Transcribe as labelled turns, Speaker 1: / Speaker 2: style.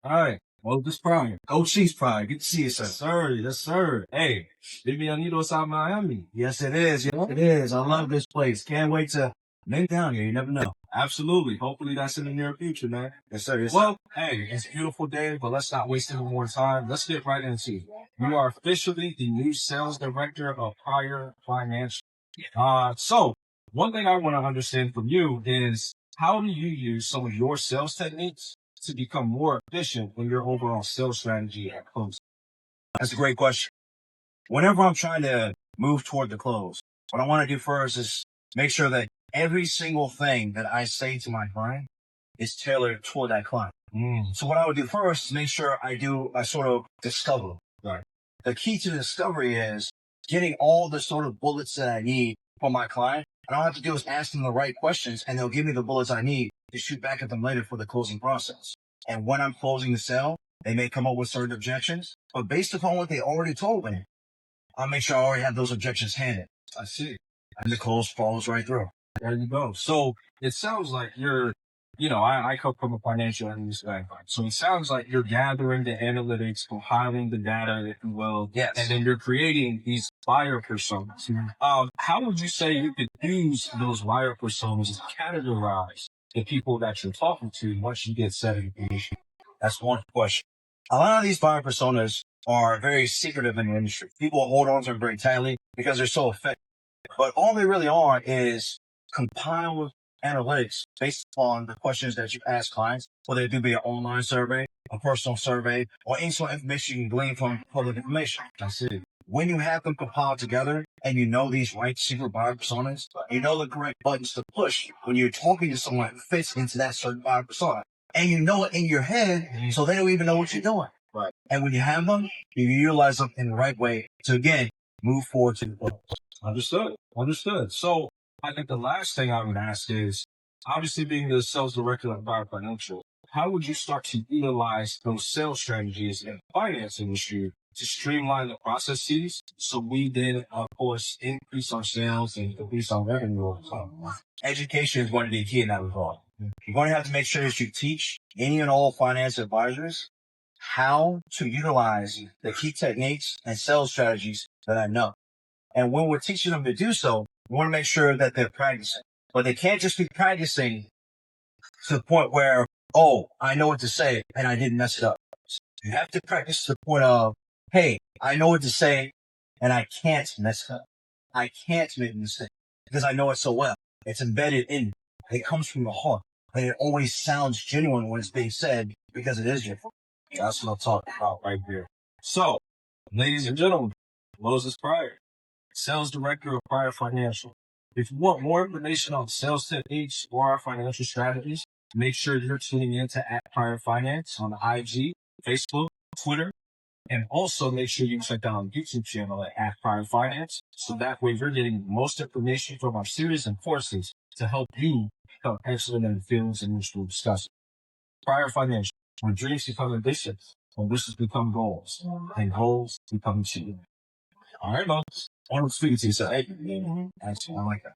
Speaker 1: All right. Well, this Pryor. Coach Chiefs Pryor. Good to see you, sir. Yes, sir. Yes, sir. Hey, bienvenidos a Miami. Yes, it is. Yes, it is. I love this place. Can't wait to make down here. You never know. Absolutely. Hopefully that's in the near future, man. Yes, sir. Yes, sir. Well, hey, it's a beautiful day, but let's not waste any more time. Let's get right into it. You are officially the new sales director of Pryor Financial. So one thing I want to understand from you is how do you use some of your sales techniques to become more efficient in your overall sales strategy at close? That's a great question. Whenever I'm trying to move toward the close, what I want to do first is make sure that every single thing that I say to my client is tailored toward that client. So what I would do first is make sure I do a sort of discovery. Right. The key to discovery is getting all the sort of bullets that I need for my client. And all I have to do is ask them the right questions and they'll give me the bullets I need to shoot back at them later for the closing process. And when I'm closing the sale, they may come up with certain objections, but based upon what they already told me, I'll make sure I already have those objections handed. I see. And the close follows right through. There you go. So it sounds like I come from a financial analyst background. So it sounds like you're gathering the analytics, compiling the data, if you will. Yes. And then you're creating these buyer personas. How would you say you could use those buyer personas to categorize the people that you're talking to once you get set information? That's one question. A lot of these buyer personas are very secretive in the industry. People hold on to them very tightly because they're so effective. But all they really are is compiled analytics based upon the questions that you ask clients, whether it be an online survey, a personal survey, or any sort of information you can glean from public information. I see. When you have them compiled together and you know these right secret buyer personas, you know the correct buttons to push when you're talking to someone who fits into that certain buyer persona. And you know it in your head, so they don't even know what you're doing. Right. And when you have them, you utilize them in the right way to, again, move forward to the goal. Understood. So I think the last thing I would ask is, obviously being the sales director at Pryor Financial, how would you start to utilize those sales strategies in the finance industry to streamline the processes so we then, of course, increase our sales and increase our revenue? Education is going to be key in that regard. You're going to have to make sure that you teach any and all finance advisors how to utilize the key techniques and sales strategies that I know. And when we're teaching them to do so, we want to make sure that they're practicing. But they can't just be practicing to the point where, oh, I know what to say and I didn't mess it up. You have to practice to the point of, hey, I know what to say and I can't mess it up. I can't make a mistake because I know it so well. It's embedded in me. It comes from the heart. And it always sounds genuine when it's being said because it is genuine. That's what I'm talking about right here. So, ladies and gentlemen, Moses Pryor, Sales Director of Pryor Financial. If you want more information on sales techniques or our financial strategies, make sure you're tuning in to @Pryor Finance on IG, Facebook, Twitter, and also make sure you check out our YouTube channel at @Pryor Finance. So that way you're getting most information from our series and courses to help you become excellent in the fields in which we'll discuss. Pryor Financial, where dreams become ambitions, when wishes become goals, and goals become achievement. All right, Moses. I want to speak to you. So, hey, actually, I like that.